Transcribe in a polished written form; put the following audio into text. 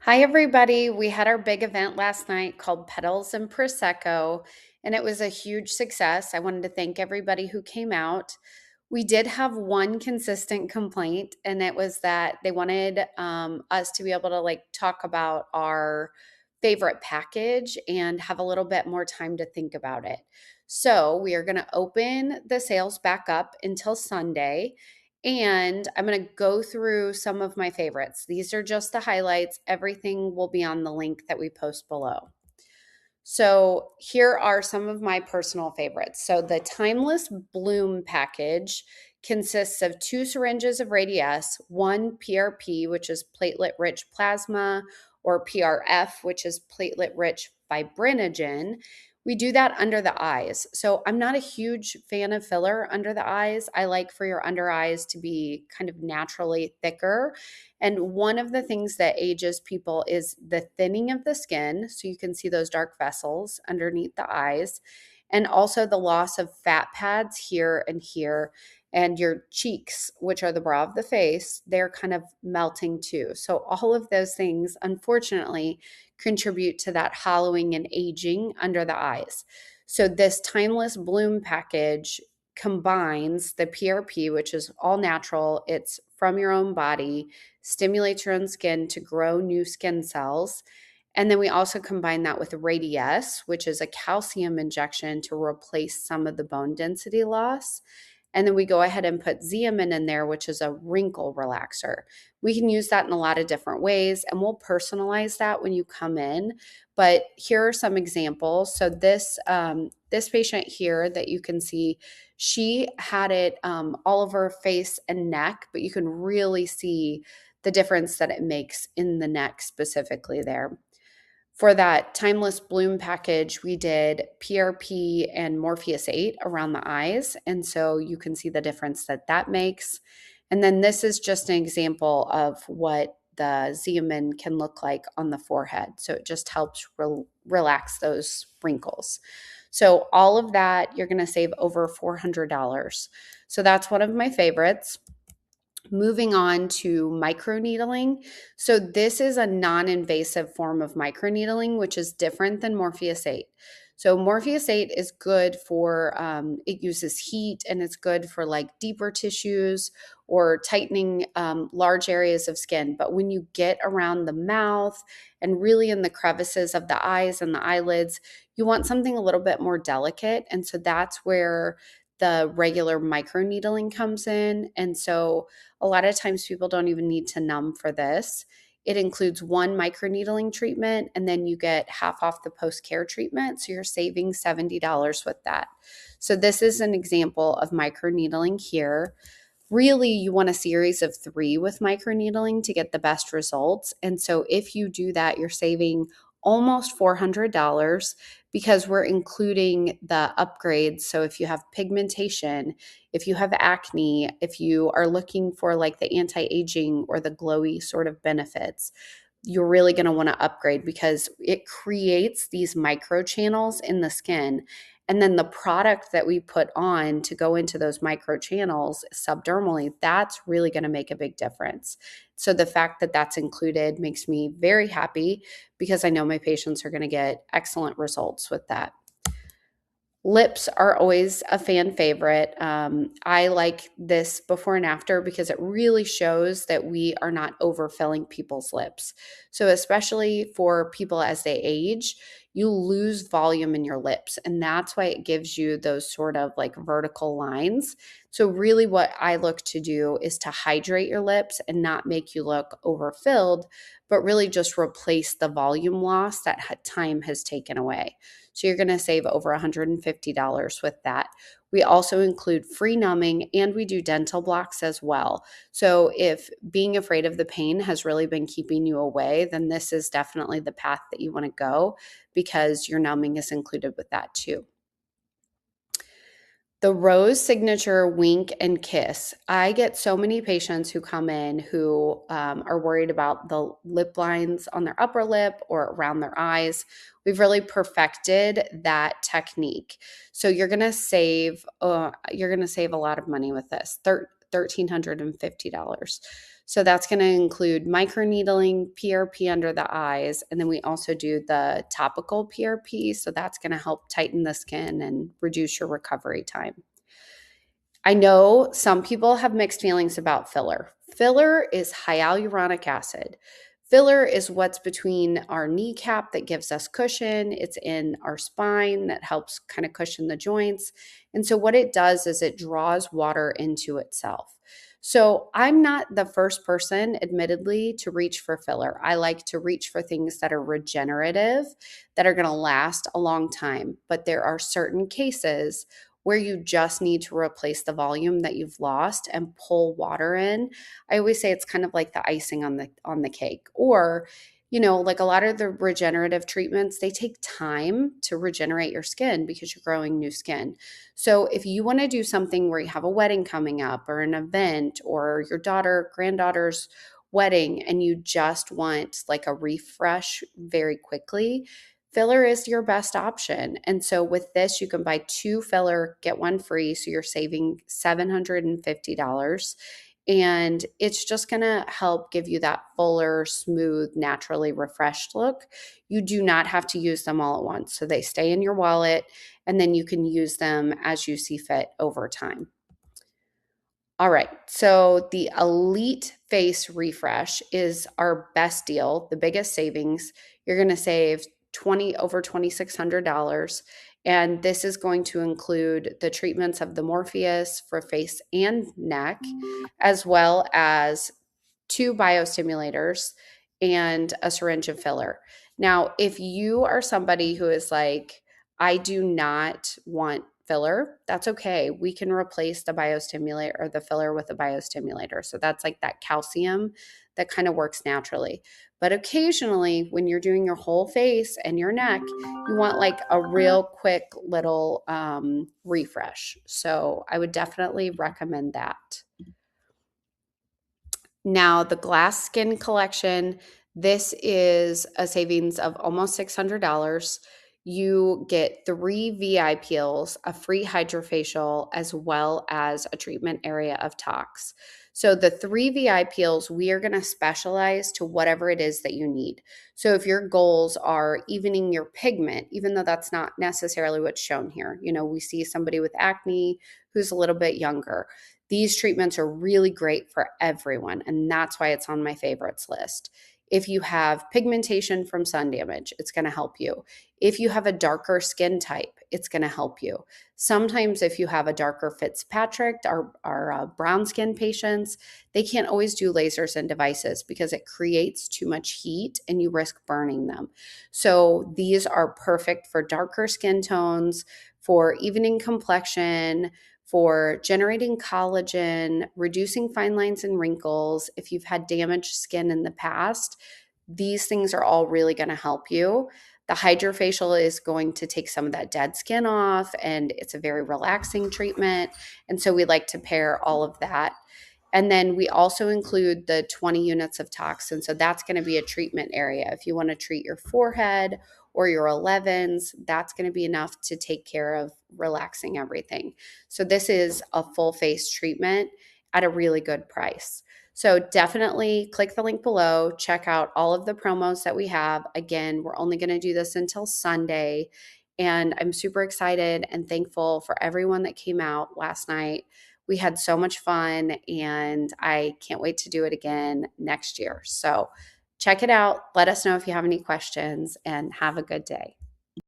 Hi, everybody. We had our big event last night called Petals and Prosecco, and it was a huge success. I wanted to thank everybody who came out. We did have one consistent complaint, and it was that they wanted us to be able to talk about our favorite package and have a little bit more time to think about it. So we are going to open the sales back up until Sunday. And I'm going to go through some of my favorites. These are just the highlights. Everything will be on the link that we post below. So here are some of my personal favorites. So the Timeless Bloom package consists of 2 syringes of Radiesse, 1 PRP, which is platelet-rich plasma, or PRF, which is platelet-rich fibrinogen. We do that under the eyes. So I'm not a huge fan of filler under the eyes. I like for your under eyes to be kind of naturally thicker. And one of the things that ages people is the thinning of the skin. So you can see those dark vessels underneath the eyes, and also the loss of fat pads here and here. And your cheeks, which are the brow of the face, they're kind of melting too. So all of those things, unfortunately, contribute to that hollowing and aging under the eyes. So this Timeless Bloom package combines the PRP, which is all natural, it's from your own body, stimulates your own skin to grow new skin cells. And then we also combine that with Radiesse, which is a calcium injection to replace some of the bone density loss. And then we go ahead and put Xeomin in there, which is a wrinkle relaxer. We can use that in a lot of different ways, and we'll personalize that when you come in. But here are some examples. So this patient here that you can see, she had it all over her face and neck, but you can really see the difference that it makes in the neck specifically there. For that Timeless Bloom package, we did PRP and Morpheus 8 around the eyes. And so you can see the difference that that makes. And then this is just an example of what the Xeomin can look like on the forehead. So it just helps relax those wrinkles. So all of that, you're going to save over $400. So that's one of my favorites. Moving on to microneedling. So this is a non-invasive form of microneedling, which is different than Morpheus 8. So Morpheus 8 is good for, it uses heat, and it's good for like deeper tissues or tightening large areas of skin. But when you get around the mouth and really in the crevices of the eyes and the eyelids, you want something a little bit more delicate. And so that's where the regular microneedling comes in. And so a lot of times people don't even need to numb for this. It includes 1 microneedling treatment, and then you get half off the post-care treatment. So you're saving $70 with that. So this is an example of microneedling here. Really, you want a series of 3 with microneedling to get the best results. And so if you do that, you're saving almost $400 because we're including the upgrades. So if you have pigmentation, if you have acne, if you are looking for like the anti-aging or the glowy sort of benefits, you're really going to want to upgrade because it creates these microchannels in the skin. And then the product that we put on to go into those microchannels subdermally, that's really going to make a big difference. So the fact that that's included makes me very happy because I know my patients are going to get excellent results with that. Lips are always a fan favorite. I like this before and after because it really shows that we are not overfilling people's lips. So especially for people as they age, you lose volume in your lips, and that's why it gives you those sort of like vertical lines. So really what I look to do is to hydrate your lips and not make you look overfilled, but really just replace the volume loss that time has taken away. So you're going to save over $150 with that. We also include free numbing, and we do dental blocks as well. So if being afraid of the pain has really been keeping you away, then this is definitely the path that you want to go because your numbing is included with that too. The Rose Signature Wink and Kiss. I get so many patients who come in who are worried about the lip lines on their upper lip or around their eyes. We've really perfected that technique. So you're gonna save a lot of money with this, $1,350. So that's going to include microneedling, PRP under the eyes, and then we also do the topical PRP. So that's going to help tighten the skin and reduce your recovery time. I know some people have mixed feelings about filler. Filler is hyaluronic acid. Filler is what's between our kneecap that gives us cushion. It's in our spine that helps kind of cushion the joints. And so, what it does is it draws water into itself. So, I'm not the first person, admittedly, to reach for filler. I like to reach for things that are regenerative, that are going to last a long time. But there are certain cases where you just need to replace the volume that you've lost and pull water in. I always say it's kind of like the icing on the cake. Or, like a lot of the regenerative treatments, they take time to regenerate your skin because you're growing new skin. So if you want to do something where you have a wedding coming up or an event or your granddaughter's wedding and you just want like a refresh very quickly, filler is your best option. And so with this, you can buy 2 filler, get 1 free. So you're saving $750. And it's just going to help give you that fuller, smooth, naturally refreshed look. You do not have to use them all at once. So they stay in your wallet and then you can use them as you see fit over time. All right, so the Elite Face Refresh is our best deal, the biggest savings. You're going to save over $2,600, and this is going to include the treatments of the Morpheus for face and neck, as well as 2 biostimulators and a syringe of filler. Now, if you are somebody who is like, I do not want filler, that's okay. We can replace the biostimulator or the filler with a biostimulator. So that's like that calcium that kind of works naturally. But occasionally, when you're doing your whole face and your neck, you want like a real quick little refresh. So I would definitely recommend that. Now, the Glass Skin Collection, this is a savings of almost $600. You get 3 VI peels, a free hydrofacial, as well as a treatment area of tox. So the 3 VI peels, we are going to specialize to whatever it is that you need. So if your goals are evening your pigment, even though that's not necessarily what's shown here, we see somebody with acne who's a little bit younger. These treatments are really great for everyone, and that's why it's on my favorites list. If you have pigmentation from sun damage, it's going to help you. If you have a darker skin type, it's going to help you. Sometimes if you have a darker Fitzpatrick, our brown skin patients, they can't always do lasers and devices because it creates too much heat and you risk burning them. So these are perfect for darker skin tones, for evening complexion, for generating collagen, reducing fine lines and wrinkles. If you've had damaged skin in the past, these things are all really going to help you. The hydrofacial is going to take some of that dead skin off, and it's a very relaxing treatment. And so we like to pair all of that. And then we also include the 20 units of toxin. So that's going to be a treatment area. If you want to treat your forehead or your 11s, that's going to be enough to take care of relaxing everything. So this is a full face treatment at a really good price. So definitely click the link below, check out all of the promos that we have. Again, we're only going to do this until Sunday. And I'm super excited and thankful for everyone that came out last night. We had so much fun, and I can't wait to do it again next year. So check it out. Let us know if you have any questions, and have a good day.